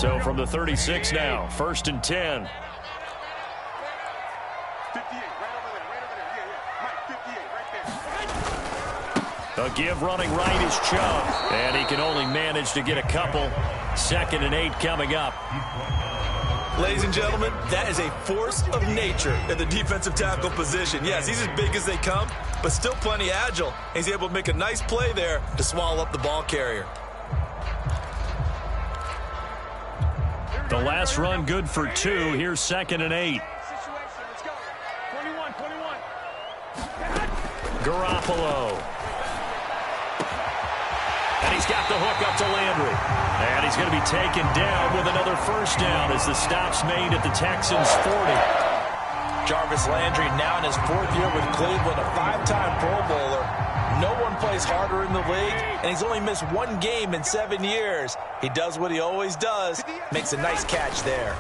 So from the 36 now, 1st and 10. A give running right is Chubb, and he can only manage to get a couple. 2nd and 8 coming up. Ladies and gentlemen, that is a force of nature at the defensive tackle position. Yes, he's as big as they come, but still plenty agile. He's able to make a nice play there to swallow up the ball carrier. The last run good for 2. Here's 2nd and 8. Garoppolo. And he's got the hook up to Landry. And he's going to be taken down with another first down as the stop's made at the Texans' 40. Jarvis Landry now in his 4th year with Cleveland, a 5-time Pro Bowler. No one plays harder in the league, and he's only missed 1 game in 7 years. He does what he always does, makes a nice catch there.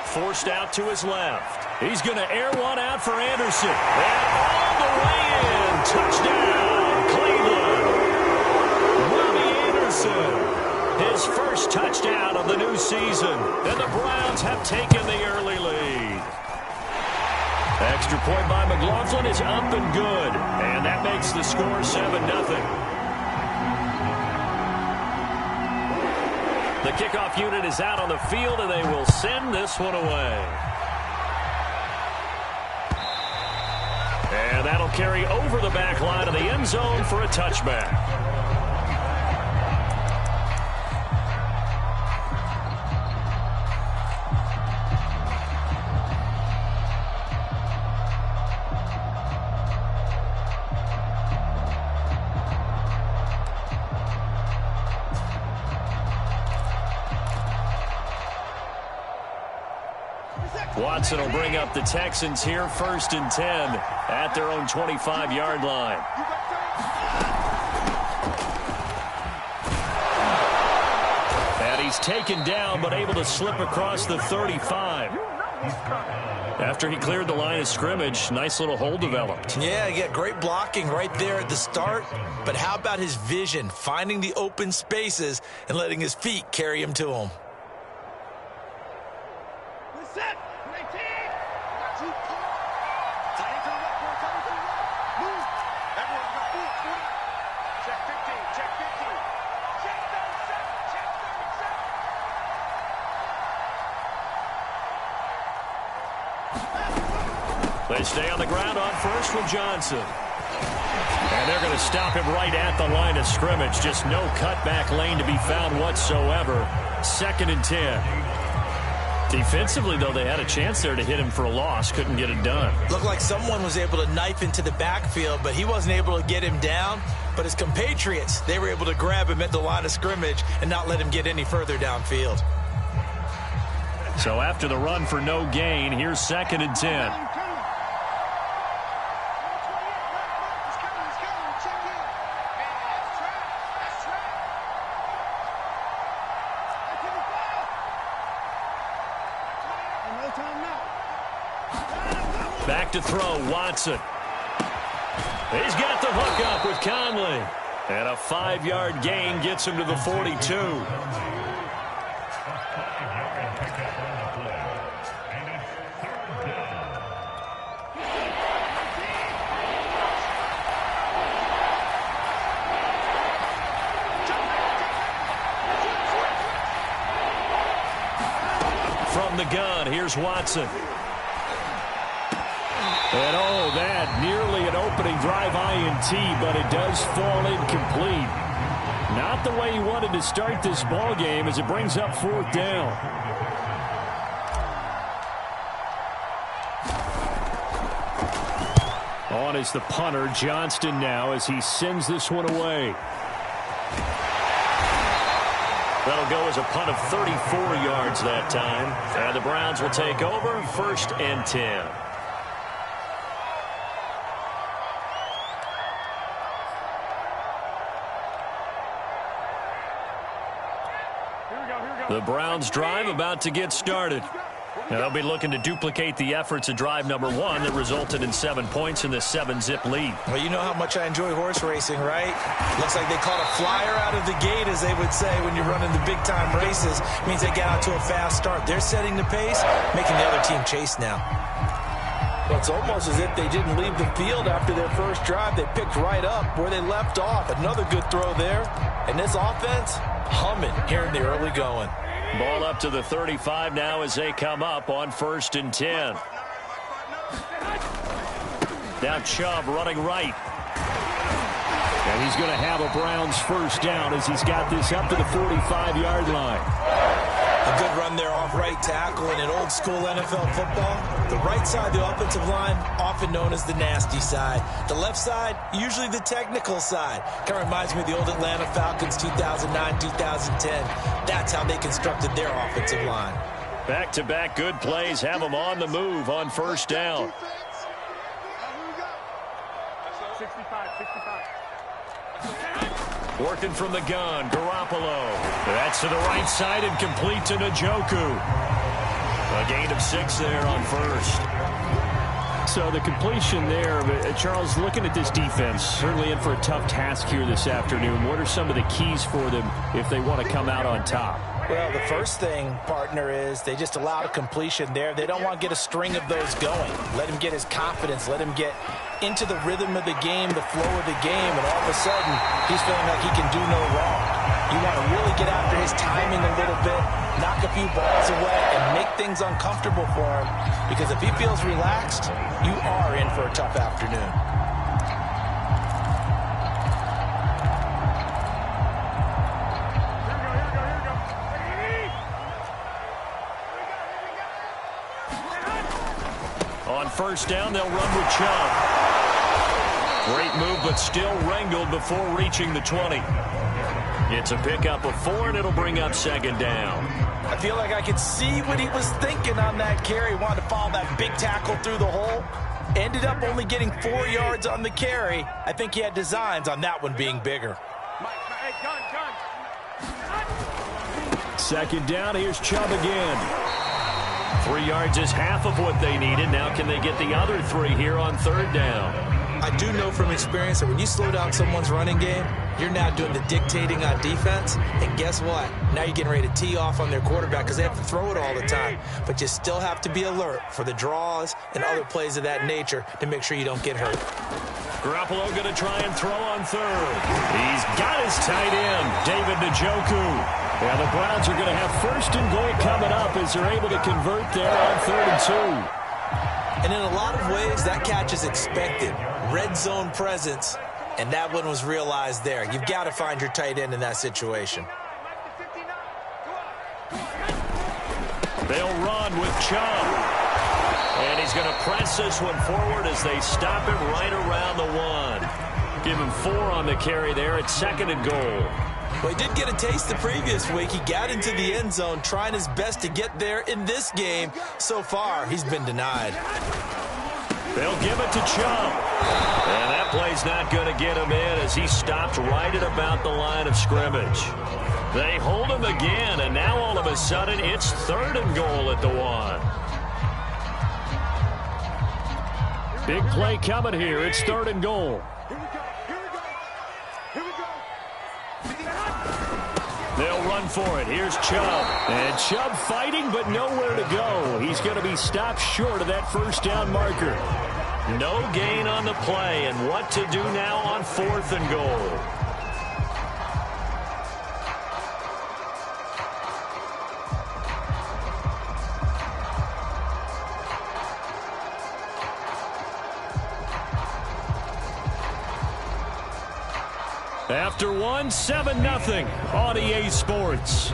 Forced out to his left. He's going to air one out for Anderson. And all the way in. Touchdown, Cleveland. Robbie Anderson. His first touchdown of the new season. And the Browns have taken the early lead. Extra point by McLaughlin is up and good. And that makes the score 7-0. The kickoff unit is out on the field, and they will send this one away. And that'll carry over the back line of the end zone for a touchback. Watson will bring up the Texans here, 1st and 10 at their own 25-yard line. And he's taken down but able to slip across the 35. After he cleared the line of scrimmage, nice little hole developed. Yeah, great blocking right there at the start. But how about his vision, finding the open spaces and letting his feet carry him to him? They stay on the ground on first with Johnson. And they're going to stop him right at the line of scrimmage. Just no cutback lane to be found whatsoever. 2nd and 10. Defensively, though, they had a chance there to hit him for a loss. Couldn't get it done. Looked like someone was able to knife into the backfield, but he wasn't able to get him down. But his compatriots, they were able to grab him at the line of scrimmage and not let him get any further downfield. So after the run for no gain, here's 2nd and 10. Back to throw, Watson. He's got the hook up with Conley. And a 5-yard gain gets him to the 42. From the gun, here's Watson. And oh, that nearly an opening drive INT, but it does fall incomplete. Not the way he wanted to start this ball game as it brings up 4th down. On is the punter, Johnston now, as he sends this one away. That'll go as a punt of 34 yards that time. And the Browns will take over, 1st and 10. The Browns drive about to get started. Now they'll be looking to duplicate the efforts of drive number 1 that resulted in 7 points in this 7-zip lead. Well, you know how much I enjoy horse racing, right? Looks like they caught a flyer out of the gate, as they would say when you're running the big-time races. It means they get out to a fast start. They're setting the pace, making the other team chase now. Well, it's almost as if they didn't leave the field after their first drive. They picked right up where they left off. Another good throw there. And this offense, humming here in the early going. Ball up to the 35 now as they come up on 1st and 10. Now Chubb running right. And he's going to have a Browns first down as he's got this up to the 45-yard line. A good run there off right tackle in an old-school NFL football. The right side of the offensive line, often known as the nasty side. The left side, usually the technical side. Kind of reminds me of the old Atlanta Falcons 2009-2010. That's how they constructed their offensive line. Back-to-back good plays have them on the move on first down. 65. Working from the gun, Garoppolo. That's to the right side and complete to Njoku. A gain of 6 there on first. So the completion there, Charles, looking at this defense, certainly in for a tough task here this afternoon. What are some of the keys for them if they want to come out on top? Well, the first thing, partner, is they just allowed a completion there. They don't want to get a string of those going. Let him get his confidence. Let him get into the rhythm of the game, the flow of the game, and all of a sudden, he's feeling like he can do no wrong. You want to really get after his timing a little bit, knock a few balls away, and make things uncomfortable for him. Because if he feels relaxed, you are in for a tough afternoon. On first down, they'll run with Chubb. Great move, but still wrangled before reaching the 20. It's a pickup of 4, and it'll bring up 2nd down. I feel like I could see what he was thinking on that carry. Wanted to follow that big tackle through the hole. Ended up only getting 4 yards on the carry. I think he had designs on that one being bigger. Second down, here's Chubb again. 3 yards is half of what they needed. Now can they get the other 3 here on 3rd down? I do know from experience that when you slow down someone's running game, you're now doing the dictating on defense. And guess what? Now you're getting ready to tee off on their quarterback because they have to throw it all the time. But you still have to be alert for the draws and other plays of that nature to make sure you don't get hurt. Garoppolo going to try and throw on 3rd. He's got his tight end, David Njoku. Yeah, the Browns are going to have 1st and goal coming up as they're able to convert there on 3rd and 2. And in a lot of ways, that catch is expected. Red zone presence, and that one was realized there. You've got to find your tight end in that situation. They'll run with Chubb. And he's going to press this one forward as they stop him right around the 1. Give him 4 on the carry there at 2nd and goal. Well, he did get a taste the previous week. He got into the end zone, trying his best to get there in this game. So far, he's been denied. They'll give it to Chubb. And that play's not going to get him in as he stopped right at about the line of scrimmage. They hold him again, and now all of a sudden it's 3rd and goal at the 1. Big play coming here. It's 3rd and goal. They'll run for it. Here's Chubb. And Chubb fighting, but nowhere to go. He's going to be stopped short of that 1st down marker. No gain on the play, and what to do now on 4th and goal. After 1, 7-0 on EA Sports.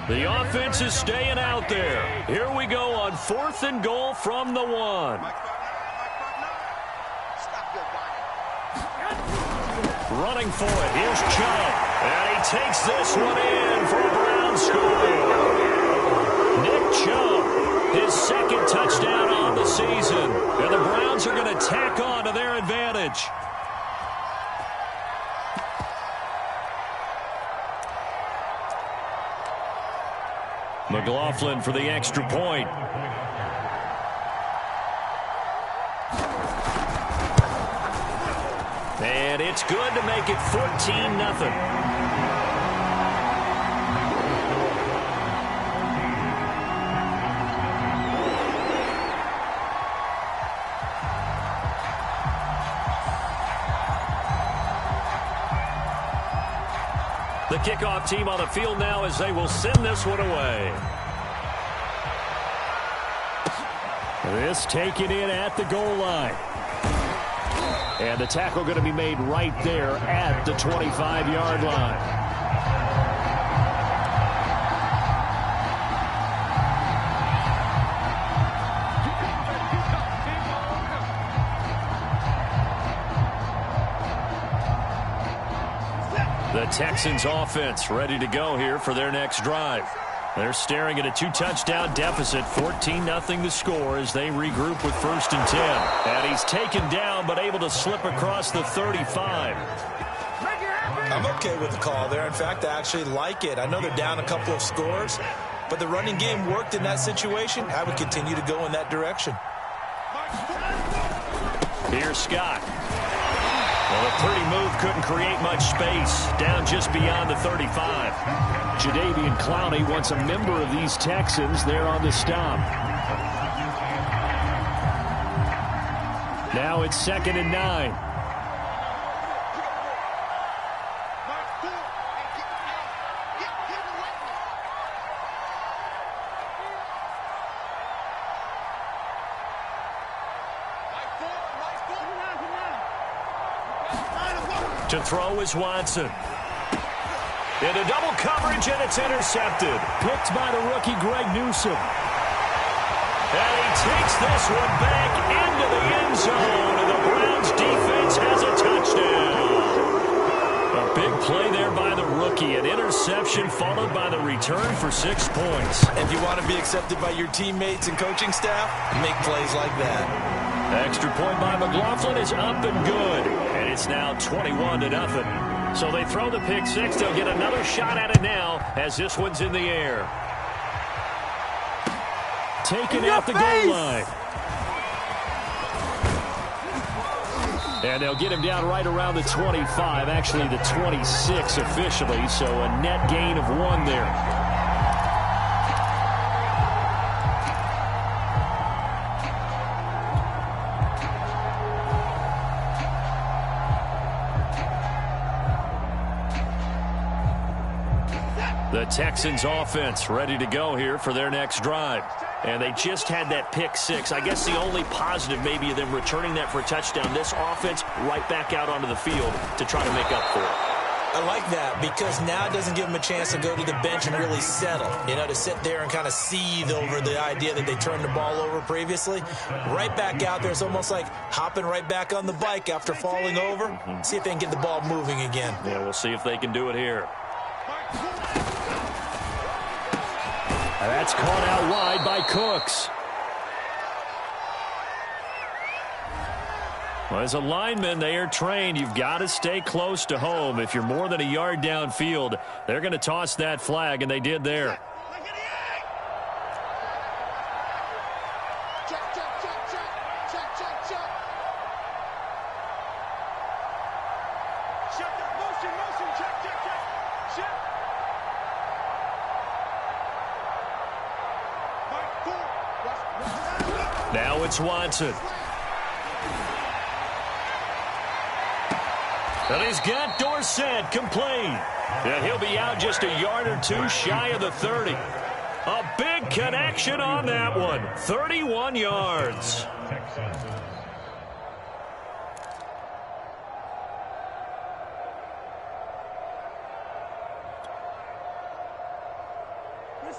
The offense is staying out there. Here we go on 4th and goal from the 1. running for it. Here's Chubb. And he takes this one in for a Browns score. Nick Chubb, his second touchdown on the season. And the Browns are going to tack on to their advantage. McLaughlin for the extra point. And it's good to make it 14-0. The kickoff team on the field now as they will send this one away. This taken in at the goal line. And the tackle going to be made right there at the 25-yard line. The Texans offense ready to go here for their next drive. They're staring at a 2-touchdown deficit, 14-0 the score as they regroup with 1st and 10. And he's taken down but able to slip across the 35. I'm okay with the call there. In fact, I actually like it. I know they're down a couple of scores, but the running game worked in that situation. I would continue to go in that direction. Here's Scott. Well, a pretty move couldn't create much space. Down just beyond the 35. Jadeveon Clowney wants a member of these Texans there on the stop. Now it's 2nd and 9. To throw is Watson. Into double coverage, and it's intercepted. Picked by the rookie Greg Newsome. And he takes this one back into the end zone, and the Browns defense has a touchdown. A big play there by the rookie. An interception followed by the return for 6 points. If you want to be accepted by your teammates and coaching staff, make plays like that. Extra point by McLaughlin is up and good. And it's now 21-0. So they throw the pick six. They'll get another shot at it now as this one's in the air. Taken at the goal line. And they'll get him down right around the 25, actually the 26 officially, so a net gain of 1 there. The Texans offense ready to go here for their next drive. And they just had that pick six. I guess the only positive maybe of them returning that for a touchdown. This offense right back out onto the field to try to make up for it. I like that because now it doesn't give them a chance to go to the bench and really settle. You know, to sit there and kind of seethe over the idea that they turned the ball over previously. Right back out there. It's almost like hopping right back on the bike after falling over. See if they can get the ball moving again. Yeah, we'll see if they can do it here. That's caught out wide by Cooks. Well, as a lineman, they are trained. You've got to stay close to home. If you're more than a yard downfield, they're going to toss that flag, and they did there. Now it's Watson. And he's got Dorsett complete. And he'll be out just a yard or two shy of the 30. A big connection on that one. 31 yards.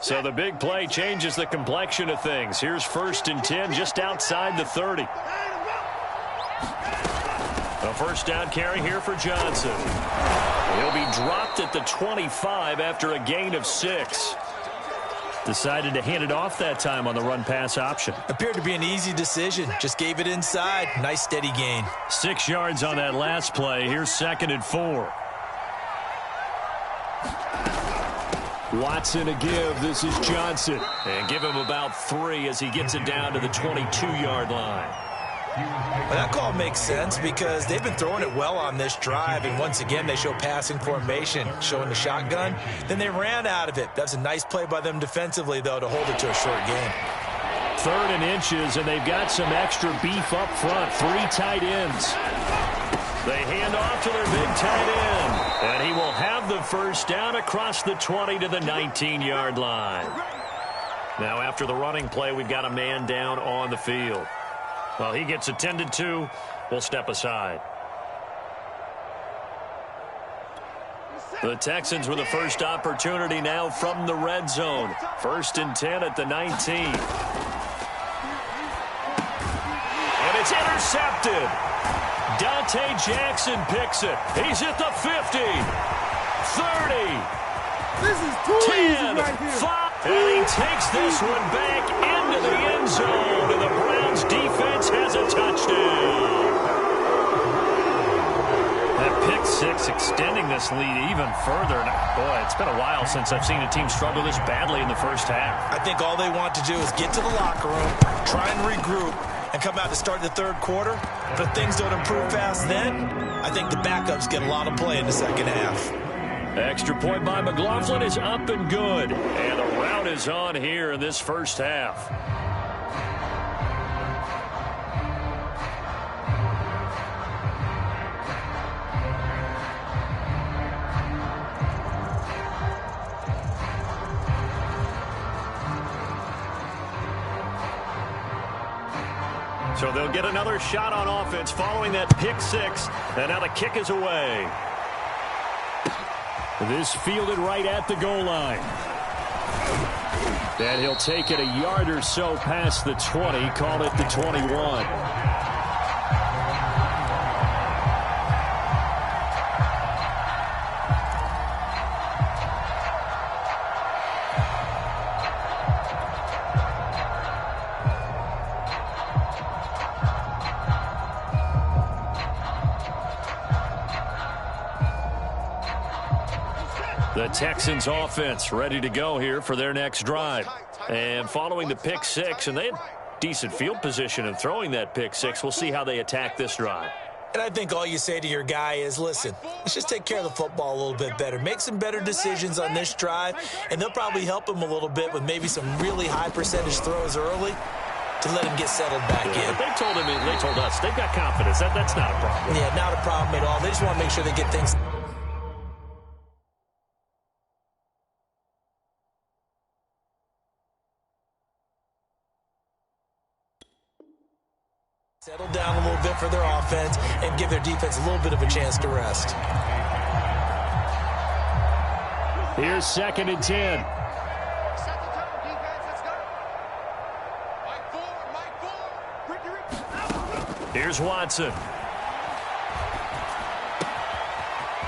So the big play changes the complexion of things. Here's 1st and 10 just outside the 30. A first down carry here for Johnson. He'll be dropped at the 25 after a gain of 6. Decided to hand it off that time on the run-pass option. Appeared to be an easy decision. Just gave it inside. Nice steady gain. 6 yards on that last play. Here's 2nd and 4. Watson to give. This is Johnson. And give him about 3 as he gets it down to the 22-yard line. Well, that call makes sense because they've been throwing it well on this drive, and once again they show passing formation, showing the shotgun. Then they ran out of it. That's a nice play by them defensively, though, to hold it to a short game. 3rd and inches, and they've got some extra beef up front. 3 tight ends. They hand off to their big tight end, and he will have the first down across the 20 to the 19-yard line. Now, after the running play, we've got a man down on the field. While he gets attended to, we'll step aside. The Texans with the first opportunity now from the red zone. 1st and 10 at the 19. And it's intercepted. Dante Jackson picks it. He's at the 50. 30. This is too 10, easy right here. 5. And he takes this one back into the end zone. And the Browns defense has a touchdown. That pick 6 extending this lead even further. And boy, it's been a while since I've seen a team struggle this badly in the first half. I think all they want to do is get to the locker room, try and regroup, and come out to start the 3rd quarter. But if things don't improve fast then, I think the backups get a lot of play in the 2nd half. Extra point by McLaughlin is up and good. And the route is on here in this first half. So they'll get another shot on offense following that pick 6. And now the kick is away. This fielded right at the goal line. And he'll take it a yard or so past the 20, call it the 21. The Texans offense ready to go here for their next drive. And following the pick 6, and they had decent field position in throwing that pick 6. We'll see how they attack this drive. And I think all you say to your guy is, listen, let's just take care of the football a little bit better. Make some better decisions on this drive, and they'll probably help him a little bit with maybe some really high percentage throws early to let him get settled back in. But they told us, they've got confidence. That's not a problem. Yeah, not a problem at all. They just want to make sure they get things settle down a little bit for their offense and give their defense a little bit of a chance to rest. Here's 2nd and 10. Here's Watson.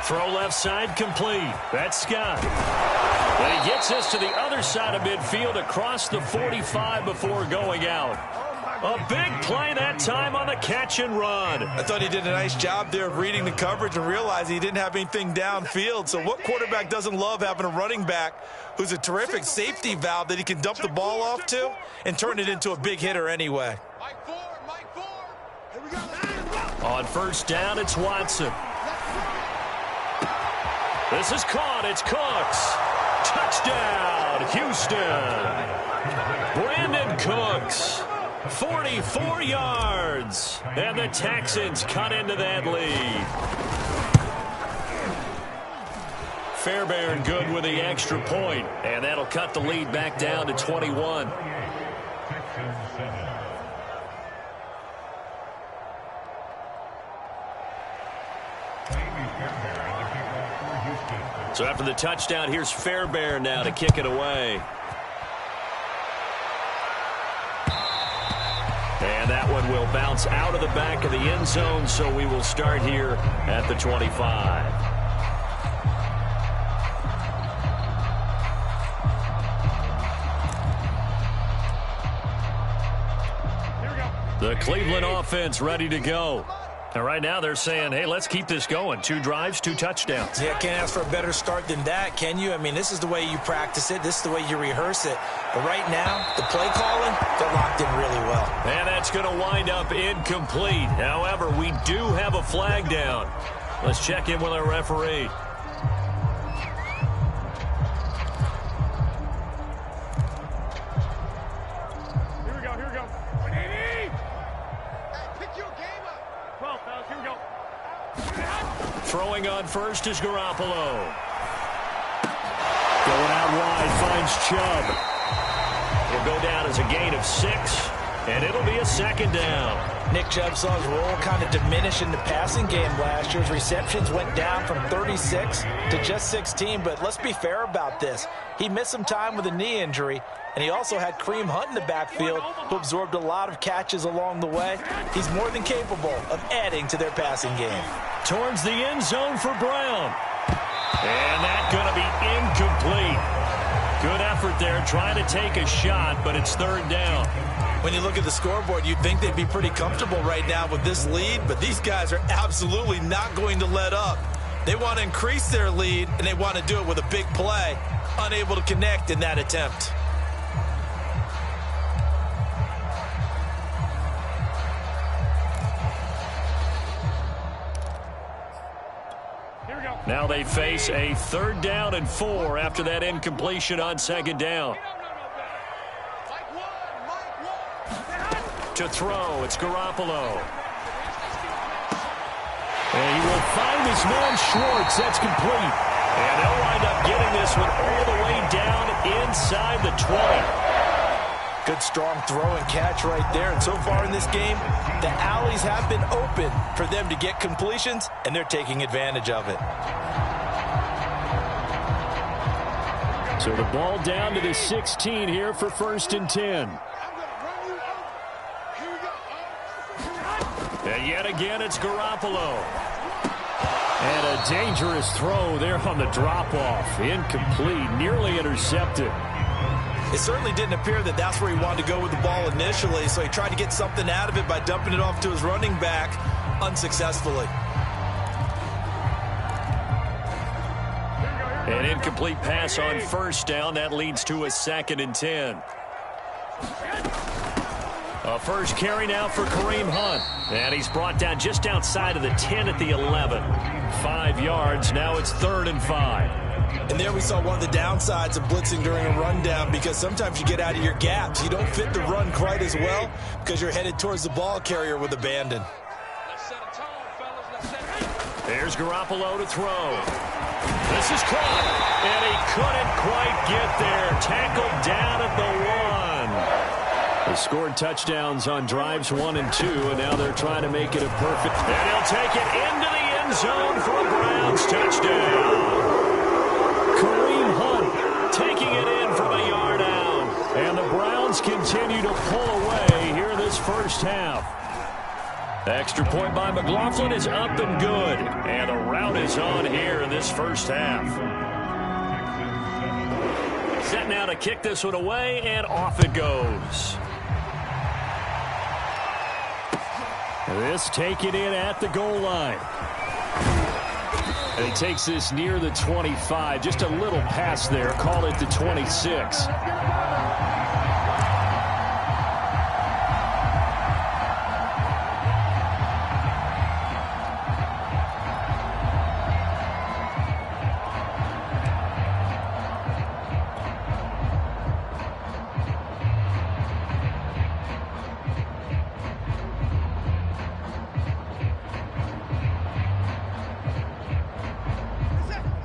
Throw left side complete. That's Scott. And he gets this to the other side of midfield across the 45 before going out. A big play that time on the catch and run. I thought he did a nice job there of reading the coverage and realizing he didn't have anything downfield. So what quarterback doesn't love having a running back who's a terrific safety valve that he can dump the ball off to and turn it into a big hitter anyway? On first down, it's Watson. This is caught. It's Cooks. Touchdown, Houston. Brandon Cooks. 44 yards. And the Texans cut into that lead. Fairbairn good with the extra point. And that'll cut the lead back down to 21. So after the touchdown, here's Fairbairn now to kick it away. And that one will bounce out of the back of the end zone, so we will start here at the 25. The Cleveland offense ready to go. And right now they're saying, hey, let's keep this going. 2 drives, 2 touchdowns. Yeah, can't ask for a better start than that, can you? I mean, this is the way you practice it. This is the way you rehearse it. But right now, the play calling, they're locked in really well. And that's going to wind up incomplete. However, we do have a flag down. Let's check in with our referee. Throwing on first is Garoppolo. Going out wide, finds Chubb. Will go down as a gain of 6, and it'll be a 2nd down. Nick Chubb saw his role kind of diminish in the passing game last year. His receptions went down from 36 to just 16, but let's be fair about this. He missed some time with a knee injury, and he also had Kareem Hunt in the backfield, who absorbed a lot of catches along the way. He's more than capable of adding to their passing game. Towards the end zone for Brown. And that's going to be incomplete. Good effort there trying to take a shot, but it's 3rd down. When you look at the scoreboard, you'd think they'd be pretty comfortable right now with this lead, but these guys are absolutely not going to let up. They want to increase their lead, and they want to do it with a big play. Unable to connect in that attempt. Now they face a 3rd down and 4 after that incompletion on 2nd down. To throw, it's Garoppolo. And he will find his man Schwartz. That's complete. And they'll wind up getting this one all the way down inside the 20. Good strong throw and catch right there. And so far in this game, the alleys have been open for them to get completions, and they're taking advantage of it. So the ball down to the 16 here for 1st and 10. And yet again, it's Garoppolo. And a dangerous throw there on the drop-off. Incomplete, nearly intercepted. It certainly didn't appear that that's where he wanted to go with the ball initially, so he tried to get something out of it by dumping it off to his running back unsuccessfully. An incomplete pass on 1st down. That leads to a 2nd and 10. A first carry now for Kareem Hunt. And he's brought down just outside of the 10 at the 11. 5 yards. Now it's 3rd and 5. And there we saw one of the downsides of blitzing during a rundown, because sometimes you get out of your gaps. You don't fit the run quite as well because you're headed towards the ball carrier with abandon. There's Garoppolo to throw. This is caught, and he couldn't quite get there. Tackled down at the 1. They scored touchdowns on drives 1 and 2, and now they're trying to make it a perfect. And he'll take it into the end zone for a Browns touchdown. Kareem Hunt taking it in from a yard out. And the Browns continue to pull away here in this first half. Extra point by McLaughlin is up and good. And the route is on here in this first half. Set now to kick this one away, and off it goes. This taken in at the goal line. And he takes this near the 25. Just a little pass there. Call it the 26.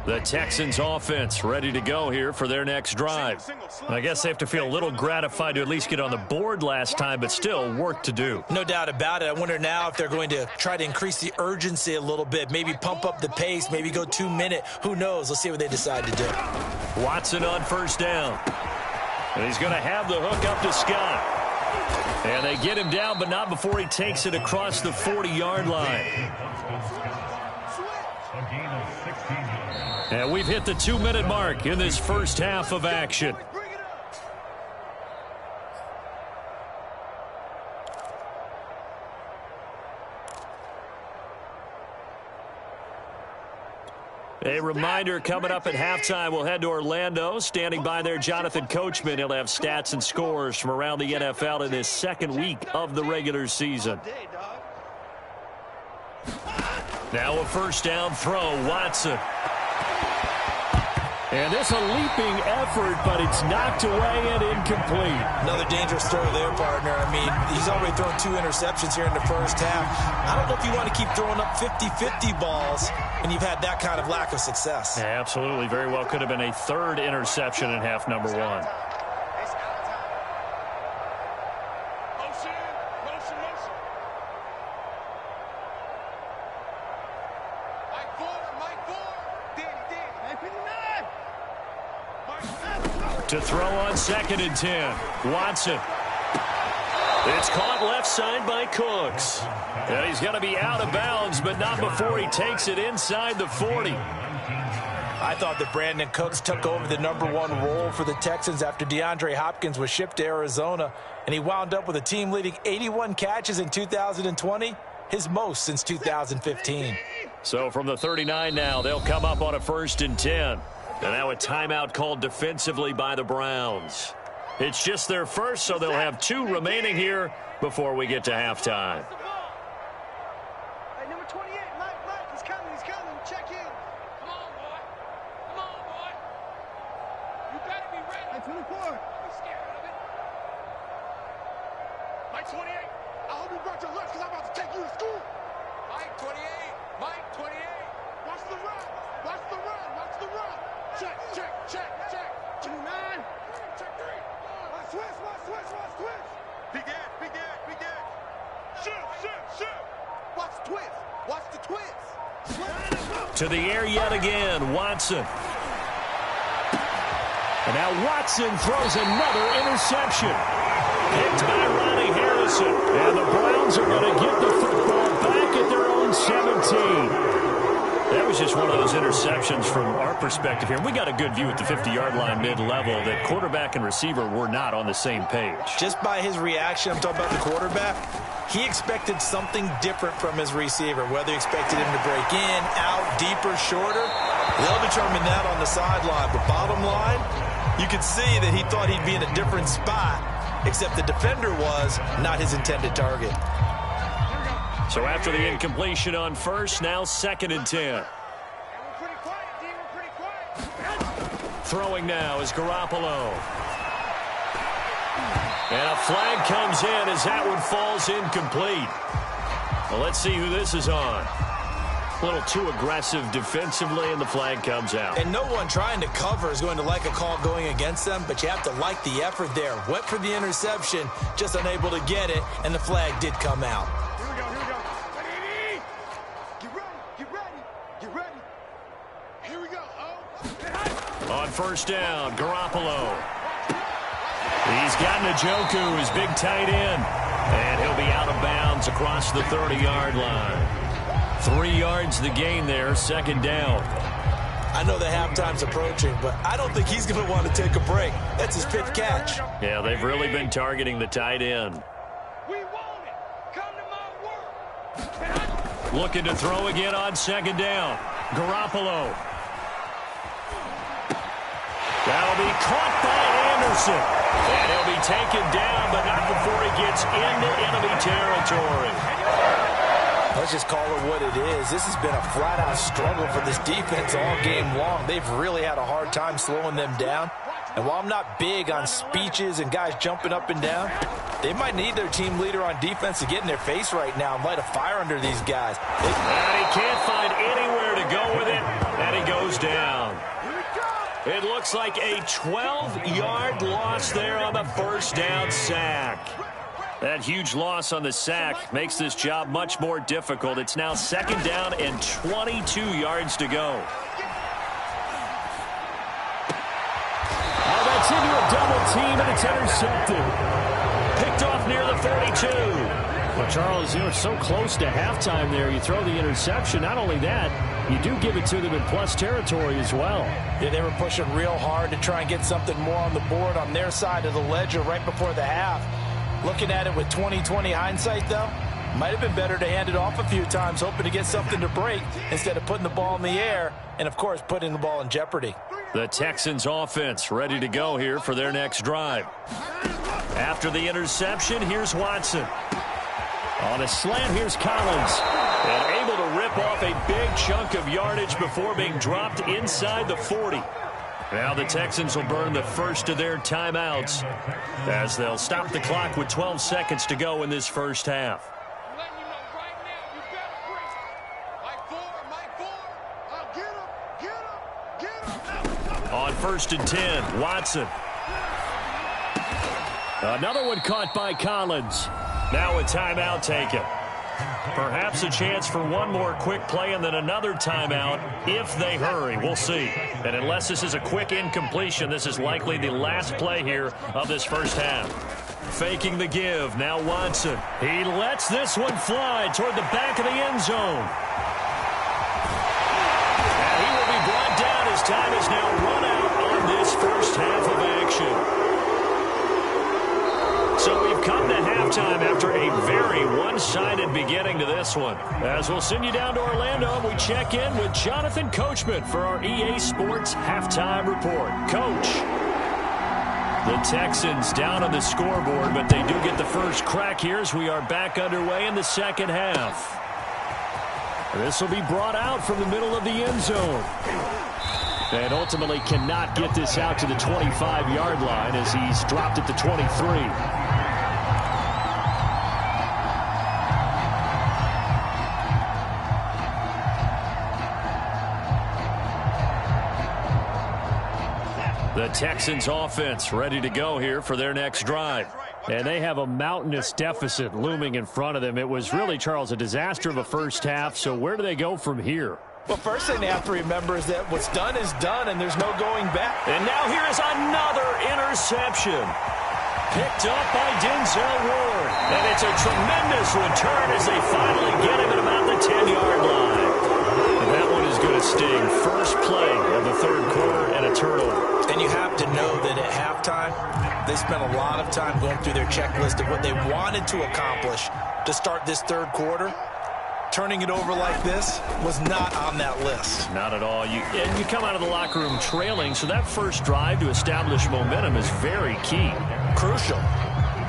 The Texans offense ready to go here for their next drive. I guess they have to feel a little gratified to at least get on the board last time, but still work to do. No doubt about it. I wonder now if they're going to try to increase the urgency a little bit, maybe pump up the pace, maybe go 2 minute. Who knows? Let's see what they decide to do. Watson on first down. And he's going to have the hook up to Scott. And they get him down, but not before he takes it across the 40-yard line. And we've hit the 2-minute mark in this first half of action. A reminder, coming up at halftime, we'll head to Orlando. Standing by there, Jonathan Coachman. He'll have stats and scores from around the NFL in his second week of the regular season. Now a first down throw, Watson. And this a leaping effort, but it's knocked away and incomplete. Another dangerous throw there, partner. I mean, he's already thrown 2 interceptions here in the first half. I don't know if you want to keep throwing up 50-50 balls, and you've had that kind of lack of success. Yeah, absolutely. Very well could have been a 3rd interception in half number 1. To throw on 2nd and 10. Watson. It's caught left side by Cooks. And he's going to be out of bounds, but not before he takes it inside the 40. I thought that Brandon Cooks took over the #1 role for the Texans after DeAndre Hopkins was shipped to Arizona, and he wound up with a team-leading 81 catches in 2020, his most since 2015. So from the 39 now, they'll come up on a 1st and 10. And now a timeout called defensively by the Browns. It's just their first, so they'll have 2 remaining here before we get to halftime. Hey, number 28, Mike, he's coming, check in. Come on, boy. You better be ready. Hey, 24. Don't be scared of it. Mike, 28, I hope you brought your lunch because I'm about to take you to school. Mike, 28. Watch the run. Check. 29. Check 3. Watch twist. Big gas. Shoot. Watch the twist. To the air yet again, Watson. And now Watson throws another interception. Picked by Ronnie Harrison. And the Browns are going to get the football back at their own 17. That was just one of those interceptions from our perspective here. We got a good view at the 50-yard line mid-level that quarterback and receiver were not on the same page. Just by his reaction, I'm talking about the quarterback, he expected something different from his receiver, whether he expected him to break in, out, deeper, shorter. They'll determine that on the sideline. But bottom line, you could see that he thought he'd be in a different spot, except the defender was not his intended target. So after the incompletion on 1st, now 2nd and 10. Throwing now is Garoppolo. And a flag comes in as that one falls incomplete. Well, let's see who this is on. A little too aggressive defensively, and the flag comes out. And no one trying to cover is going to like a call going against them, but you have to like the effort there. Went for the interception, just unable to get it, and the flag did come out. On 1st down, Garoppolo. He's got Njoku, his big tight end. And he'll be out of bounds across the 30-yard line. 3 yards the gain there, 2nd down. I know the halftime's approaching, but I don't think he's going to want to take a break. That's his 5th catch. Yeah, they've really been targeting the tight end. We want it. Come to my work. Looking to throw again on 2nd down. Garoppolo. That'll be caught by Anderson. And he'll be taken down, but not before he gets into enemy territory. Let's just call it what it is. This has been a flat-out struggle for this defense all game long. They've really had a hard time slowing them down. And while I'm not big on speeches and guys jumping up and down, they might need their team leader on defense to get in their face right now and light a fire under these guys. And he can't find anywhere to go with it, and he goes down. It looks like a 12-yard loss there on the 1st down sack. That huge loss on the sack makes this job much more difficult. It's now 2nd down and 22 yards to go. Oh, that's into a double team, and it's intercepted. Picked off 42. Well, Charles, you know, it's so close to halftime there. You throw the interception. Not only that, you do give it to them in plus territory as well. Yeah, they were pushing real hard to try and get something more on the board on their side of the ledger right before the half. Looking at it with 20/20 hindsight, though, might have been better to hand it off a few times, hoping to get something to break instead of putting the ball in the air and, of course, putting the ball in jeopardy. The Texans offense ready to go here for their next drive. After the interception, here's Watson. On a slant, here's Collins. And able to rip off a big chunk of yardage before being dropped inside the 40. Now the Texans will burn the first of their timeouts as they'll stop the clock with 12 seconds to go in this first half. On 1st and 10, Watson. Another one caught by Collins. Now a timeout taken. Perhaps a chance for one more quick play and then another timeout if they hurry. We'll see. And unless this is a quick incompletion, this is likely the last play here of this first half. Faking the give. Now Watson. He lets this one fly toward the back of the end zone. And he will be brought down. His time is now run out on this first half of action. So we've come to halftime after a very one-sided beginning to this one. As we'll send you down to Orlando, we check in with Jonathan Coachman for our EA Sports Halftime Report. Coach, the Texans down on the scoreboard, but they do get the first crack here as we are back underway in the second half. This will be brought out from the middle of the end zone. And ultimately cannot get this out to the 25-yard line as he's dropped at the 23. The Texans offense ready to go here for their next drive. And they have a mountainous deficit looming in front of them. It was really, Charles, a disaster of a first half. So where do they go from here? Well, first thing they have to remember is that what's done is done, and there's no going back. And now here is another interception. Picked up by Denzel Ward. And it's a tremendous return as they finally get him at about the 10-yard line. And that one is going to sting. First play of the third quarter and a turnover. And you have to know that at halftime, they spent a lot of time going through their checklist of what they wanted to accomplish to start this third quarter. Turning it over like this was not on that list. Not at all. You come out of the locker room trailing, so that first drive to establish momentum is very key. Crucial.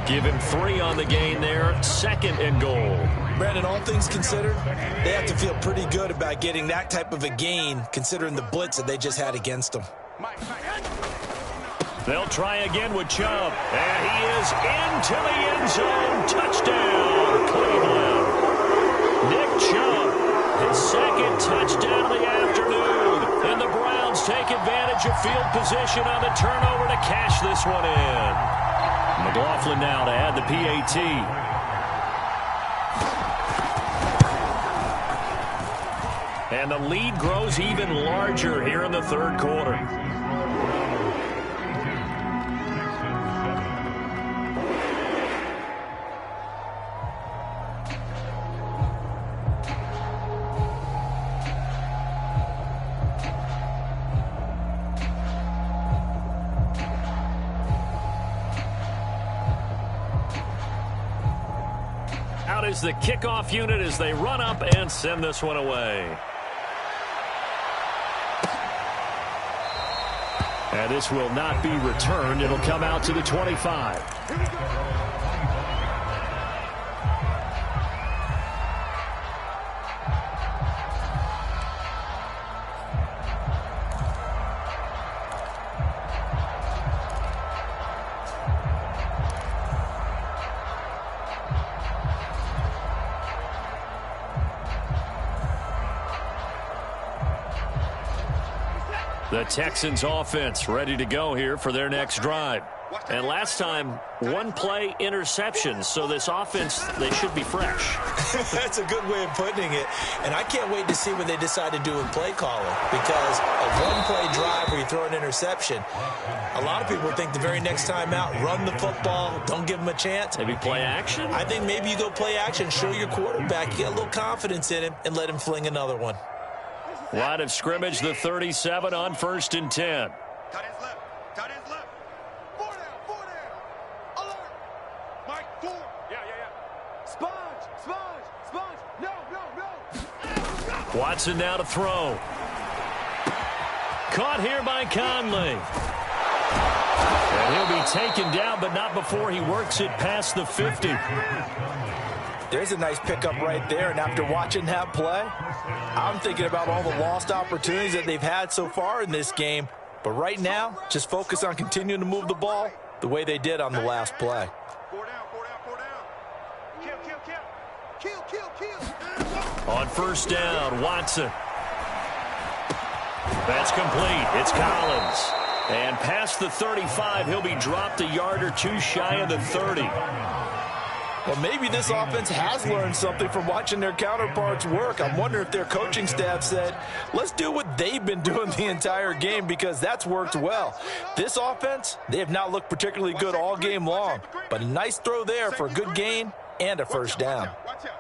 Give him 3 on the gain there. 2nd and goal. Brandon, all things considered, they have to feel pretty good about getting that type of a gain, considering the blitz that they just had against them. They'll try again with Chubb. And he is into the end zone. Touchdown, Cleveland. Nick Chubb, his 2nd touchdown of the afternoon. And the Browns take advantage of field position on the turnover to cash this one in. McLaughlin now to add the PAT. And the lead grows even larger here in the third quarter. Out is the kickoff unit as they run up and send this one away. And this will not be returned. It'll come out to the 25. The Texans offense ready to go here for their next drive. And last time, one play interception. So this offense, they should be fresh. That's a good way of putting it. And I can't wait to see what they decide to do with play calling, because a one-play drive where you throw an interception, a lot of people think the very next time out, run the football, don't give them a chance. Maybe play action? I think maybe you go play action, show your quarterback, you get a little confidence in him, and let him fling another one. Line of scrimmage, the 37 on 1st and 10. Cut his left. Cut his left. 4 down. 4 down. Alert. Mike, 4. Yeah. Sponge. No. Watson now to throw. Caught here by Conley. And he'll be taken down, but not before he works it past the 50. There's a nice pickup right there, and after watching that play, I'm thinking about all the lost opportunities that they've had so far in this game. But right now, just focus on continuing to move the ball the way they did on the last play. 4 down. Kill. On 1st down, Watson. That's complete. It's Collins. And past the 35, he'll be dropped a yard or two shy of the 30. Well, maybe this offense has learned something from watching their counterparts work. I'm wondering if their coaching staff said, let's do what they've been doing the entire game, because that's worked well. This offense, they have not looked particularly good all game long, but a nice throw there for a good gain and a 1st down. Watch out.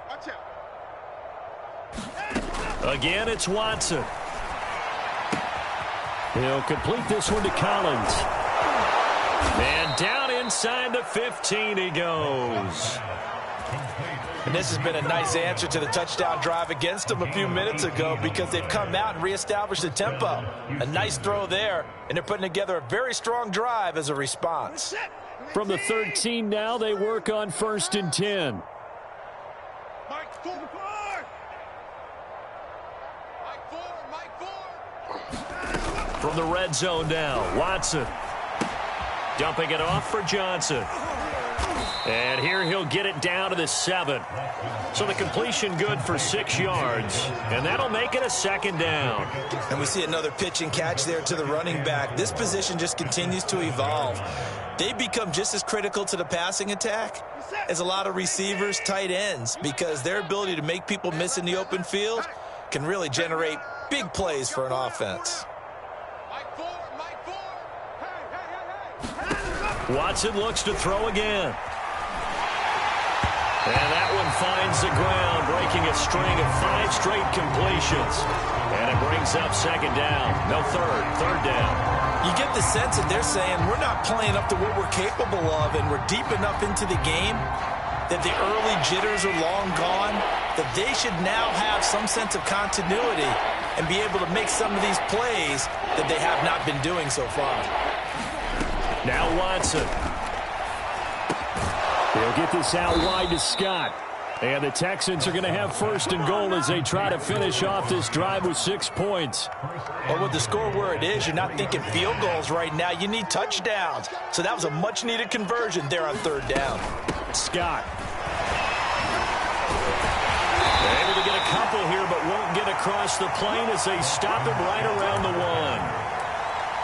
Again, it's Watson. He'll complete this one to Collins. And down inside the 15 he goes. And this has been a nice answer to the touchdown drive against them a few minutes ago, because they've come out and reestablished the tempo. A nice throw there, and they're putting together a very strong drive as a response. From the 13 now, they work on 1st and 10. Mike 4. From the red zone now, Watson. Dumping it off for Johnson. And here he'll get it down to the 7. So the completion good for 6 yards. And that'll make it a 2nd down. And we see another pitch and catch there to the running back. This position just continues to evolve. They become just as critical to the passing attack as a lot of receivers, tight ends, because their ability to make people miss in the open field can really generate big plays for an offense. Watson looks to throw again. And that one finds the ground, breaking a string of 5 straight completions. And it brings up 2nd down. No, 3rd down. You get the sense that they're saying we're not playing up to what we're capable of, and we're deep enough into the game that the early jitters are long gone, that they should now have some sense of continuity and be able to make some of these plays that they have not been doing so far. Now Watson. He'll get this out wide to Scott. And the Texans are going to have 1st and goal as they try to finish off this drive with 6 points. Well, with the score where it is, you're not thinking field goals right now. You need touchdowns. So that was a much-needed conversion there on 3rd down. Scott. Able to get a couple here, but won't get across the plane as they stop him right around the 1.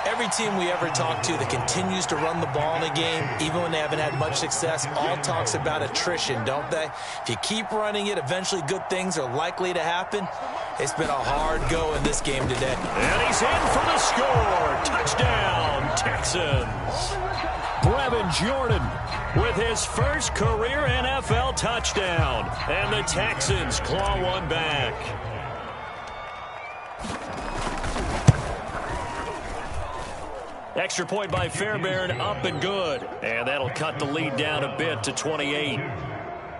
Every team we ever talk to that continues to run the ball in a game, even when they haven't had much success, all talks about attrition, don't they? If you keep running it, eventually good things are likely to happen. It's been a hard go in this game today. And he's in for the score. Touchdown, Texans. Brevin Jordan with his first career NFL touchdown. And the Texans claw one back. Extra point by Fairbairn, up and good. And that'll cut the lead down a bit to 28.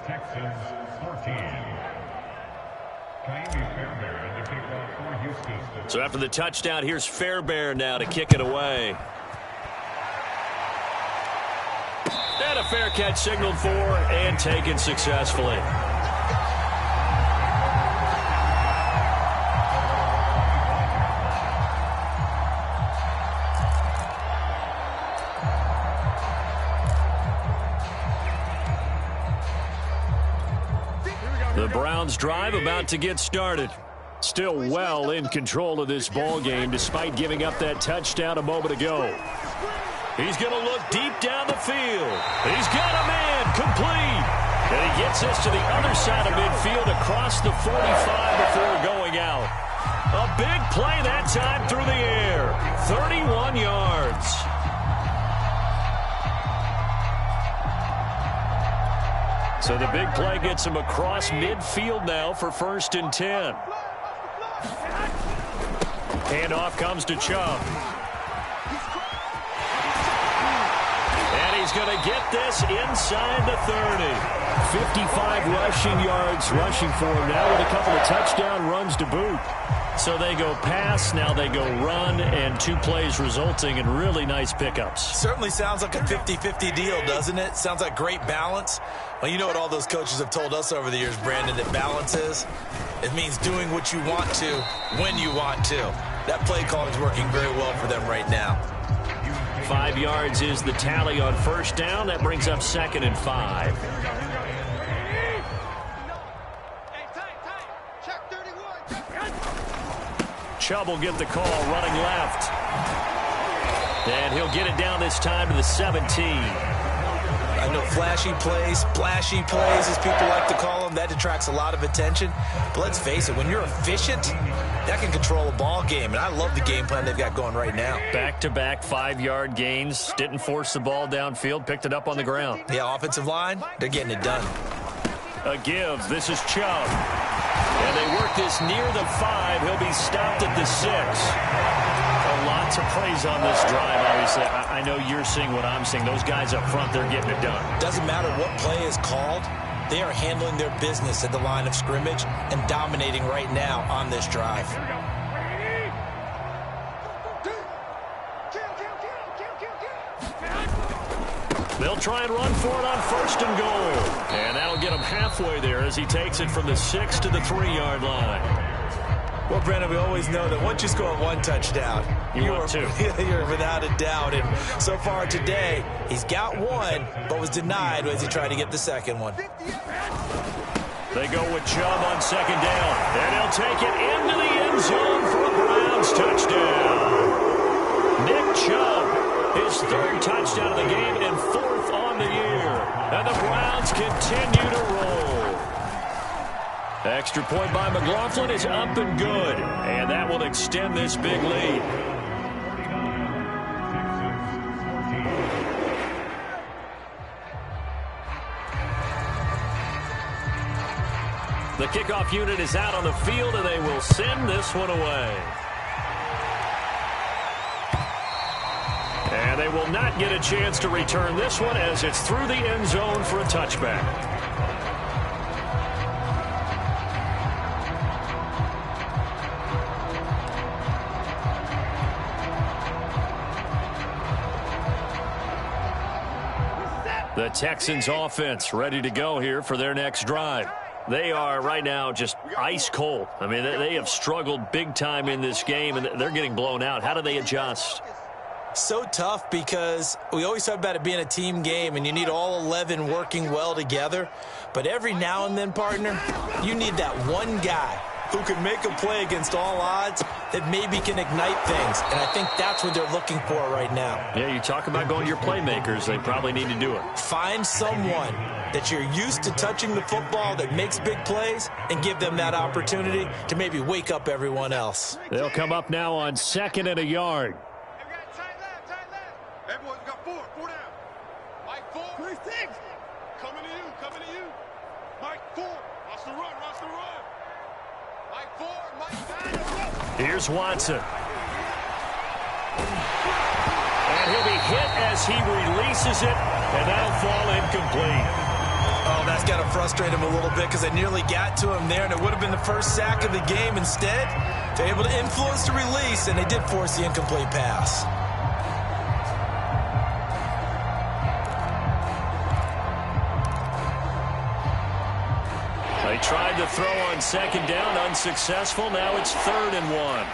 Texans 14. So after the touchdown, here's Fairbairn now to kick it away. And a fair catch signaled for and taken successfully. The Browns drive about to get started. Still well in control of this ball game despite giving up that touchdown a moment ago. He's going to look deep down the field. He's got a man complete. And he gets this to the other side of midfield across the 45 before going out. A big play that time through the air. 31 yards. So the big play gets him across midfield now for 1st and 10. Handoff comes to Chubb. And he's going to get this inside the 30. 55 rushing yards rushing for him now with a couple of touchdown runs to boot. So they go pass, now they go run, and 2 plays resulting in really nice pickups. Certainly sounds like a 50-50 deal, doesn't it? Sounds like great balance. Well, you know what all those coaches have told us over the years, Brandon, that balance is? It means doing what you want to when you want to. That play call is working very well for them right now. 5 yards is the tally on 1st down. That brings up 2nd and 5. Chubb will get the call, running left. And he'll get it down this time to the 17. I know flashy plays, splashy plays, as people like to call them, that attracts a lot of attention. But let's face it, when you're efficient, that can control a ball game. And I love the game plan they've got going right now. Back-to-back 5-yard gains. Didn't force the ball downfield. Picked it up on the ground. Yeah, offensive line, they're getting it done. A give. This is Chubb. And they work this near the 5. He'll be stopped at the 6. Lots of plays on this drive, obviously. I know you're seeing what I'm seeing. Those guys up front, they're getting it done. Doesn't matter what play is called. They are handling their business at the line of scrimmage and dominating right now on this drive. They'll try and run for it on 1st and goal. And that'll get him halfway there as he takes it from the 6 to the 3-yard line. Well, Brandon, we always know that once you score 1 touchdown, you're without a doubt. And so far today, he's got 1, but was denied as he tried to get the 2nd one. They go with Chubb on 2nd down. And he'll take it into the end zone for a Browns touchdown. Nick Chubb, his 3rd touchdown of the game and 4th on the year. And the Browns continue to roll. Extra point by McLaughlin is up and good. And that will extend this big lead. The kickoff unit is out on the field, and they will send this one away. And they will not get a chance to return this one as it's through the end zone for a touchback. The Texans offense ready to go here for their next drive. They are right now just ice cold. I mean, they have struggled big time in this game, and they're getting blown out. How do they adjust? So tough because we always talk about it being a team game, and you need all 11 working well together. But every now and then, partner, you need that one guy who can make a play against all odds that maybe can ignite things. And I think that's what they're looking for right now. Yeah, you talk about going to your playmakers. They probably need to do it. Find someone that you're used to touching the football that makes big plays and give them that opportunity to maybe wake up everyone else. They'll come up now on 2nd and a yard. Everyone's got 4 down. Mike 4. 3-6. Coming to you. Mike 4. Watch the run. Mike 4. Mike 5. Here's Watson. And he'll be hit as he releases it, and that'll fall incomplete. Oh, that's got to frustrate him a little bit because I nearly got to him there, and it would have been the first sack of the game. Instead, they're able to influence the release, and they did force the incomplete pass. They tried to throw on 2nd down, unsuccessful. Now it's 3rd and 1.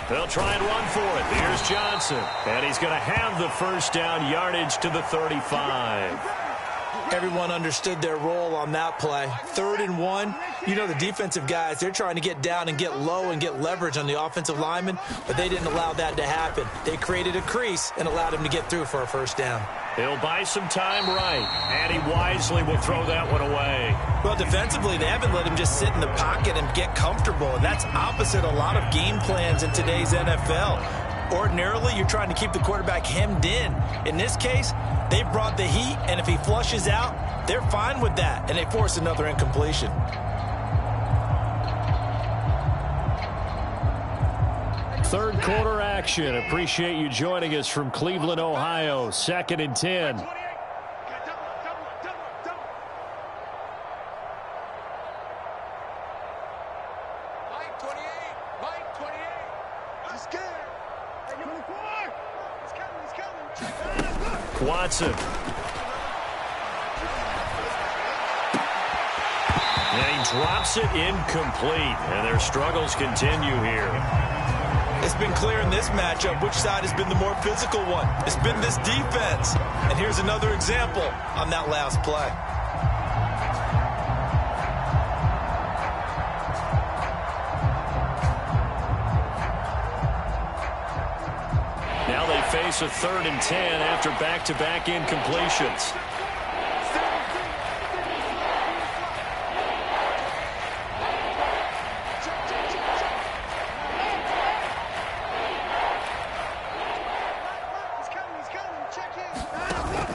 They'll try and run for it. Here's Johnson. And he's going to have the 1st down, yardage to the 35. Everyone understood their role on that play. 3rd and 1, you know the defensive guys, they're trying to get down and get low and get leverage on the offensive lineman, but they didn't allow that to happen. They created a crease and allowed him to get through for a first down. He'll buy some time right, and he wisely will throw that one away. Well, defensively, they haven't let him just sit in the pocket and get comfortable, and that's opposite a lot of game plans in today's NFL. Ordinarily, you're trying to keep the quarterback hemmed in. In this case, they brought the heat, and if he flushes out, they're fine with that, and they force another incompletion. Third quarter action. Appreciate you joining us from Cleveland, Ohio. 2nd and 10. Mike 28. Mike 28. He's scared. Hey, 24. He's coming. He's coming. Check. Watson. And he drops it incomplete. And their struggles continue here. It's been clear in this matchup which side has been the more physical one. It's been this defense. And here's another example on that last play. Now they face a 3rd and 10 after back-to-back incompletions.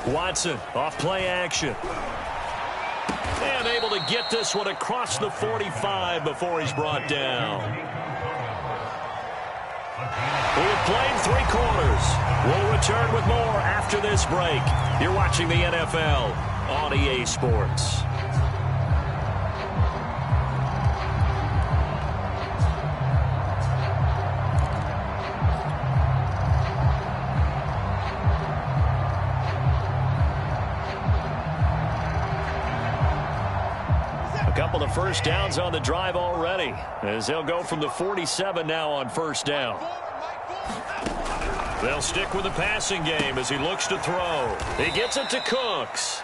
Watson off play action. And able to get this one across the 45 before he's brought down. We have played 3 quarters. We'll return with more after this break. You're watching the NFL on EA Sports. Couple of first downs on the drive already, as they'll go from the 47 now on first down. They'll stick with the passing game as he looks to throw. He gets it to Cooks.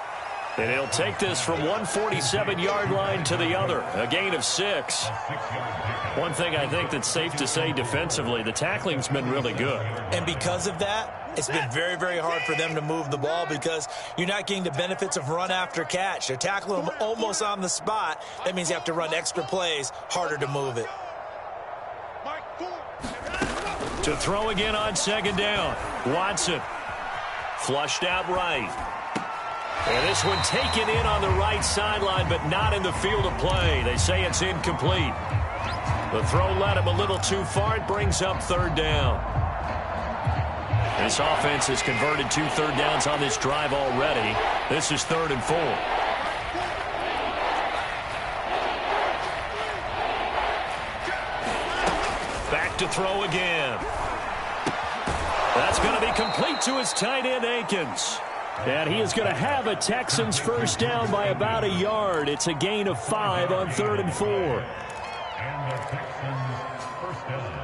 And he'll take this from 147-yard line to the other, a gain of 6. One thing I think that's safe to say defensively, the tackling's been really good. And because of that, it's been very, very hard for them to move the ball because you're not getting the benefits of run after catch. They're tackling them almost on the spot. That means you have to run extra plays, harder to move it. To throw again on 2nd down. Watson. Flushed out right. And this one taken in on the right sideline, but not in the field of play. They say it's incomplete. The throw led him a little too far. It brings up 3rd down. This offense has converted 2 third downs on this drive already. This is 3rd and 4. Back to throw again. That's going to be complete to his tight end, Akins. And he is going to have a Texans first down by about a yard. It's a gain of 5 on 3rd and 4. And the Texans first down.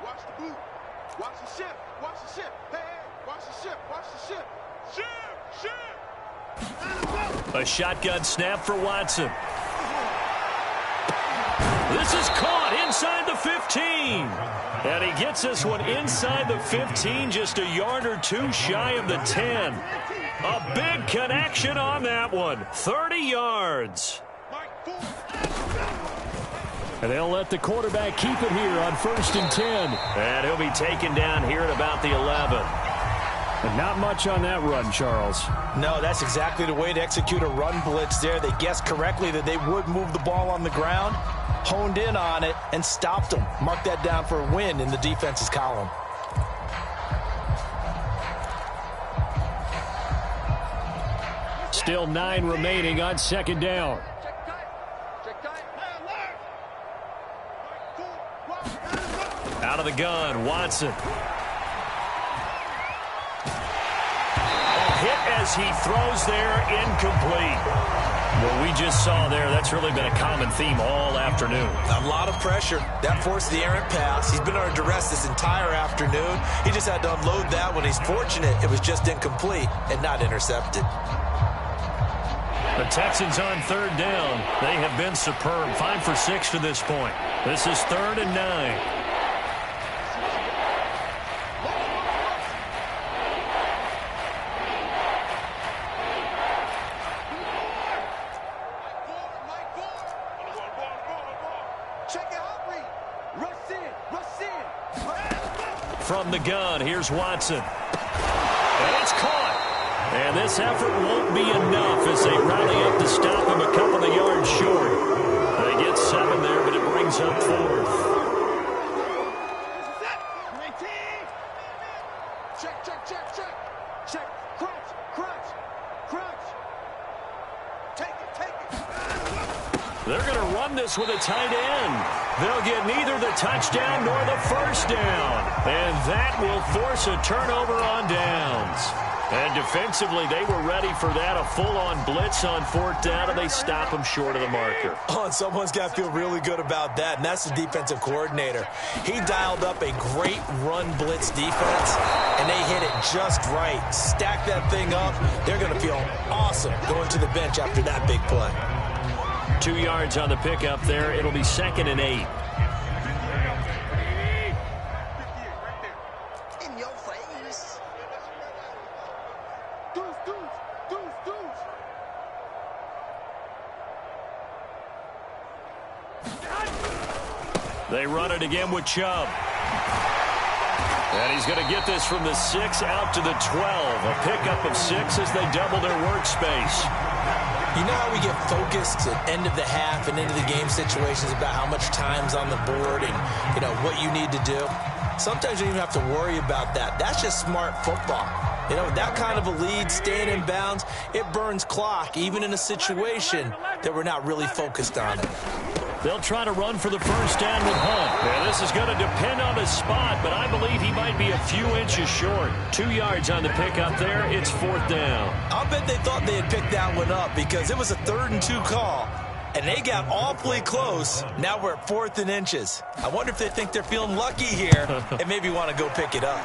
Watch the boot. Watch the ship. Watch the ship. Hey, watch the ship. Watch the ship. Ship. A shotgun snap for Watson. This is caught inside the 15. And he gets this one inside the 15, just a yard or 2 shy of the 10. A big connection on that one. 30 yards. And they'll let the quarterback keep it here on 1st and 10. And he'll be taken down here at about the 11. And not much on that run, Charles. No, that's exactly the way to execute a run blitz there. They guessed correctly that they would move the ball on the ground, honed in on it, and stopped them. Mark that down for a win in the defense's column. Still 9 remaining on 2nd down. Out of the gun, Watson. A hit as he throws there, incomplete. What we just saw there, that's really been a common theme all afternoon. A lot of pressure. That forced the errant pass. He's been under duress this entire afternoon. He just had to unload that one. He's fortunate it was just incomplete and not intercepted. The Texans on third down. They have been superb. 5 for 6 to this point. This is 3rd and 9. From the gun, here's Watson. And it's caught. And this effort won't be enough as they rally up to stop him a couple of yards short. They get 7 there, but it brings up 4th. Check, check, check, check. Check. Crunch. Take it. They're going to run this with a tight end. They'll get neither the touchdown nor the first down. And that will force a turnover on downs. And defensively, they were ready for that, a full-on blitz on 4th down, and they stop them short of the marker. Oh, and someone's got to feel really good about that, and that's the defensive coordinator. He dialed up a great run blitz defense, and they hit it just right. Stack that thing up. They're going to feel awesome going to the bench after that big play. 2 yards on the pickup there. It'll be 2nd and 8. In your face. Deuce. They run it again with Chubb. And he's going to get this from the 6 out to the 12. A pickup of 6 as they double their workspace. You know how we get focused at end of the half and into the game situations about how much time's on the board and, you know, what you need to do? Sometimes you don't even have to worry about that. That's just smart football. You know, that kind of a lead, staying in bounds, it burns clock, even in a situation that we're not really focused on it. They'll try to run for the first down with Hunt. Yeah, this is going to depend on his spot, but I believe he might be a few inches short. 2 yards on the pickup there. It's 4th down. I'll bet they thought they had picked that one up because it was a 3rd and 2 call, and they got awfully close. Now we're at 4th and inches. I wonder if they think they're feeling lucky here and maybe want to go pick it up.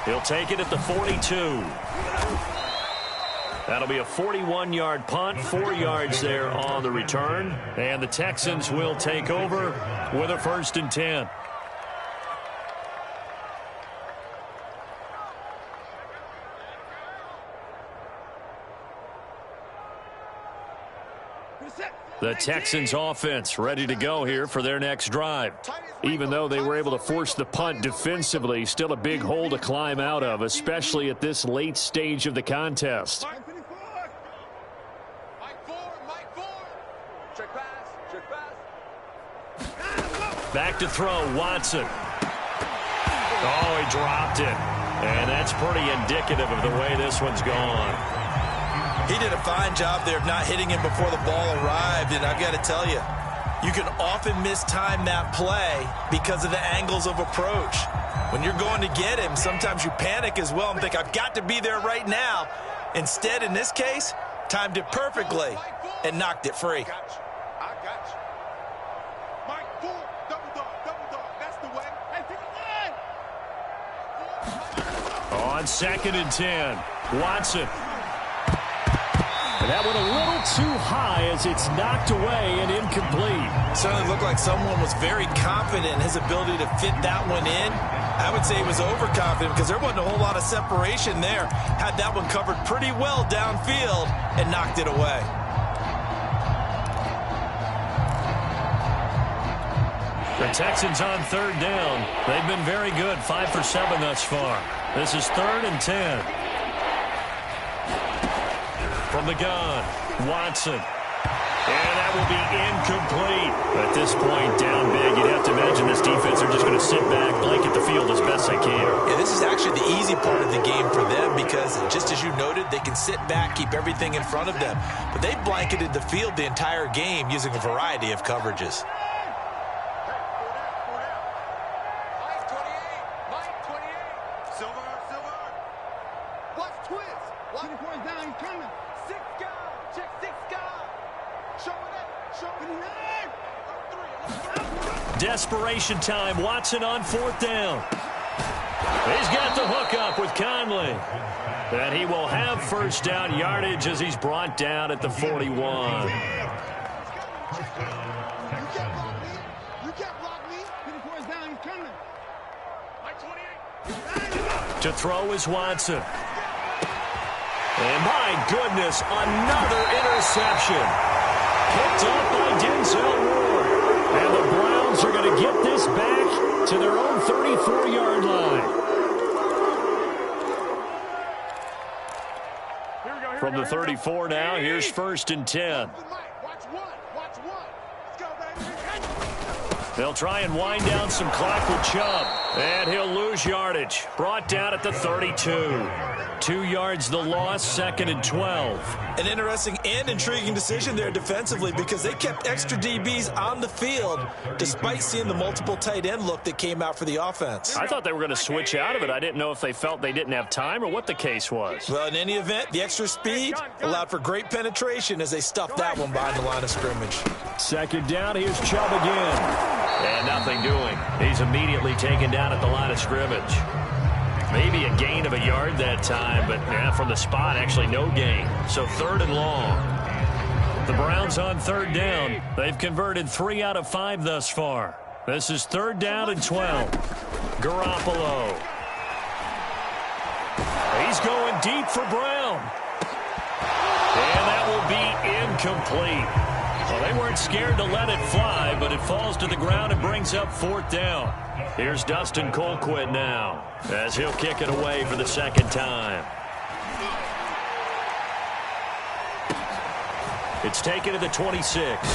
He'll take it at the 42. That'll be a 41-yard punt, 4 yards there on the return. And the Texans will take over with a 1st and 10. The Texans offense ready to go here for their next drive. Even though they were able to force the punt defensively, still a big hole to climb out of, especially at this late stage of the contest. Back to throw, Watson. Oh, he dropped it. And that's pretty indicative of the way this one's gone. He did a fine job there of not hitting him before the ball arrived, and I've got to tell you, you can often mistime that play because of the angles of approach. When you're going to get him, sometimes you panic as well and think, I've got to be there right now. Instead, in this case, timed it perfectly and knocked it free. I got you. Mike Ford, double dog. That's the way. Hey, pick it line. On 2nd and 10, Watson. And that went a little too high as it's knocked away and incomplete. Certainly looked like someone was very confident in his ability to fit that one in. I would say he was overconfident because there wasn't a whole lot of separation there. Had that one covered pretty well downfield and knocked it away. The Texans on 3rd down. They've been very good, 5 for 7 thus far. This is 3rd and 10. From the gun, Watson. And that will be incomplete. At this point, down big, you'd have to imagine this defense are just going to sit back, blanket the field as best they can. Yeah, this is actually the easy part of the game for them because, just as you noted, they can sit back, keep everything in front of them. But they blanketed the field the entire game using a variety of coverages. Mike 28. Silver. Watch twist. Watch the points down. He's coming. 6 guys. Check 6 guys. Show it up. Show it up. Desperation time. Watson on 4th down. He's got the hook up with Conley. And he will have first down yardage as he's brought down at the 41. You can't block me. Get the points down. He's coming. Like 28. To throw is Watson. And my goodness, another interception. Picked up by Denzel Ward. And the Browns are going to get this back to their own 34-yard line. From the 34 now, here's 1st and 10. They'll try and wind down some clock with Chubb. And he'll lose yardage. Brought down at the 32. 2 yards the loss, 2nd and 12. An interesting and intriguing decision there defensively because they kept extra DBs on the field despite seeing the multiple tight end look that came out for the offense. I thought they were going to switch out of it. I didn't know if they felt they didn't have time or what the case was. Well, in any event, the extra speed allowed for great penetration as they stuffed that one behind the line of scrimmage. 2nd down, here's Chubb again. And nothing doing. He's immediately taken down at the line of scrimmage. Maybe a gain of a yard that time, but from the spot, actually no gain. So 3rd and long. The Browns on 3rd down. They've converted 3 out of 5 thus far. This is 3rd down and 12. Garoppolo. He's going deep for Brown. And that will be incomplete. Well, they weren't scared to let it fly, but it falls to the ground and brings up 4th down. Here's Dustin Colquitt now, as he'll kick it away for the 2nd time. It's taken to the 26.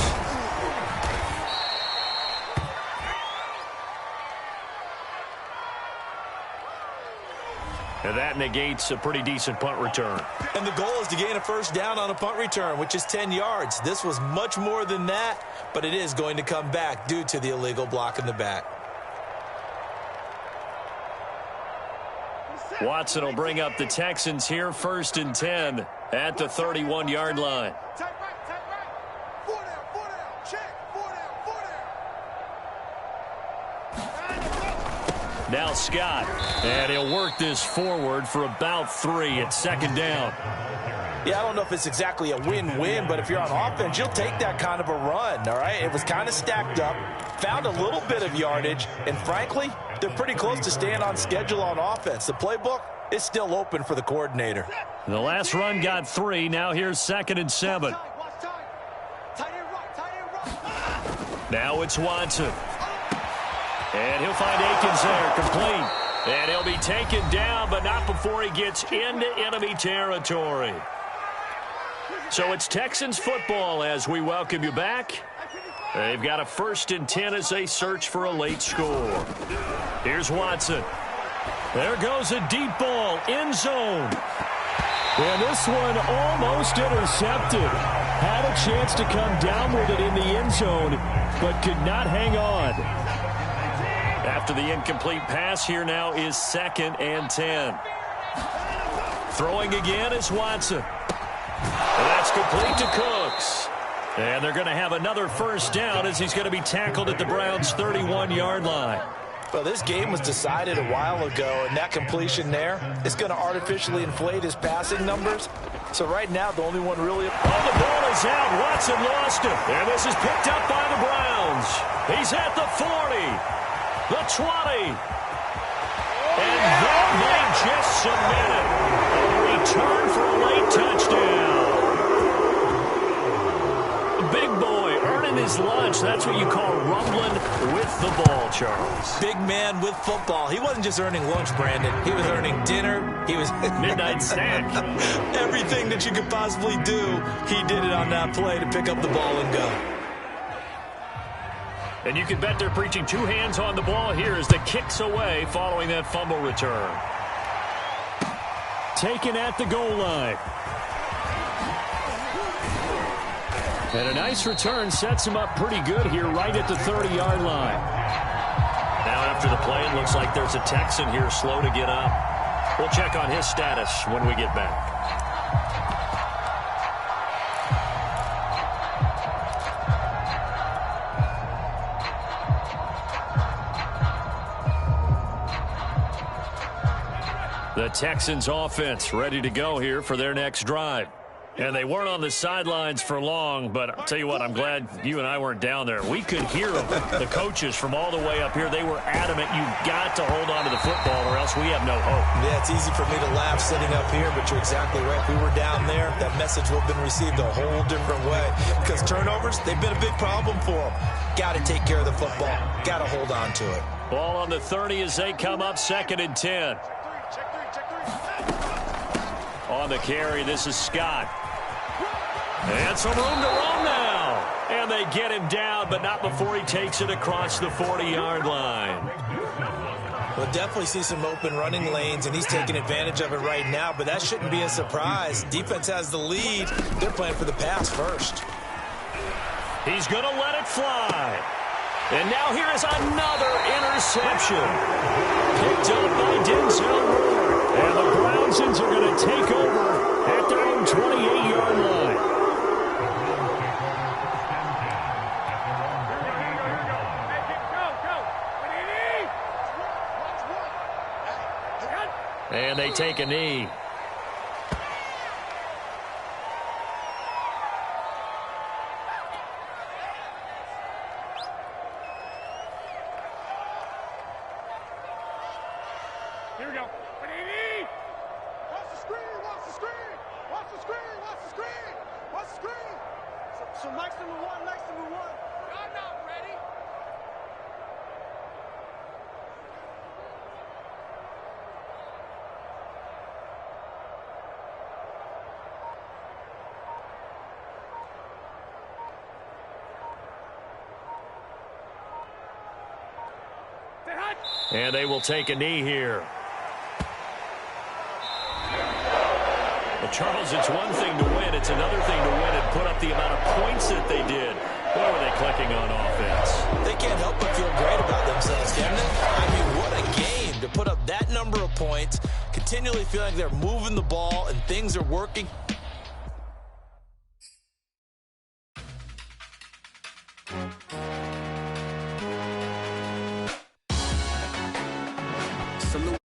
And that negates a pretty decent punt return. And the goal is to gain a first down on a punt return, which is 10 yards. This was much more than that, but it is going to come back due to the illegal block in the back. Watson will bring up the Texans here, 1st and 10 at the 31-yard line. Tight right. 4 down. Check. 4 down. Now Scott, and he'll work this forward for about 3 at 2nd down. Yeah, I don't know if it's exactly a win-win, but if you're on offense, you'll take that kind of a run, all right? It was kind of stacked up, found a little bit of yardage, and frankly, they're pretty close to staying on schedule on offense. The playbook is still open for the coordinator. The last run got 3. Now here's 2nd and 7. Now it's Watson. And he'll find Akins there, complete. And he'll be taken down, but not before he gets into enemy territory. So it's Texans football as we welcome you back. They've got a 1st and 10 as they search for a late score. Here's Watson. There goes a deep ball, end zone. And this one almost intercepted. Had a chance to come down with it in the end zone, but could not hang on. After the incomplete pass, here now is 2nd and 10. Throwing again is Watson. And that's complete to Cooks. And they're going to have another first down as he's going to be tackled at the Browns' 31-yard line. Well, this game was decided a while ago, and that completion there is going to artificially inflate his passing numbers. So right now, the only one really... Oh, the ball is out. Watson lost it. And this is picked up by the Browns. He's at the 40, the 20. And that might just cement it. A return for a late touchdown. Big boy earning his lunch. That's what you call rumbling with the ball, Charles. Big man with football. He wasn't just earning lunch, Brandon. He was earning dinner. He was... midnight snack. Everything that you could possibly do, he did it on that play to pick up the ball and go. And you can bet they're preaching 2 hands on the ball here as the kicks away following that fumble return. Taken at the goal line. And a nice return sets him up pretty good here right at the 30-yard line. Now after the play, it looks like there's a Texan here slow to get up. We'll check on his status when we get back. The Texans offense ready to go here for their next drive. And they weren't on the sidelines for long, but I'll tell you what, I'm glad you and I weren't down there. We could hear them, the coaches from all the way up here. They were adamant, you've got to hold on to the football or else we have no hope. Yeah, it's easy for me to laugh sitting up here, but you're exactly right. If we were down there, that message would have been received a whole different way. Because turnovers, they've been a big problem for them. Got to take care of the football. Got to hold on to it. Ball on the 30 as they come up 2nd and 10. On the carry, this is Scott. And some room to roam now. And they get him down, but not before he takes it across the 40-yard line. We'll definitely see some open running lanes, and he's taking advantage of it right now, but that shouldn't be a surprise. Defense has the lead. They're playing for the pass first. He's going to let it fly. And now here is another interception. Picked up by Denzel Ward. And the Brownsons are going to take over at their own 28-yard line. And they take a knee. Here we go. Watch the screen, watch the screen. Watch the screen, watch the screen. Watch the screen. So Mike's number one, Mike's number one. I'm not ready. And they will take a knee here. Well, Charles, it's one thing to win. It's another thing to win and put up the amount of points that they did. Boy, were they clicking on offense. They can't help but feel great about themselves, can they? I mean, what a game to put up that number of points, continually feeling like they're moving the ball and things are working. Salute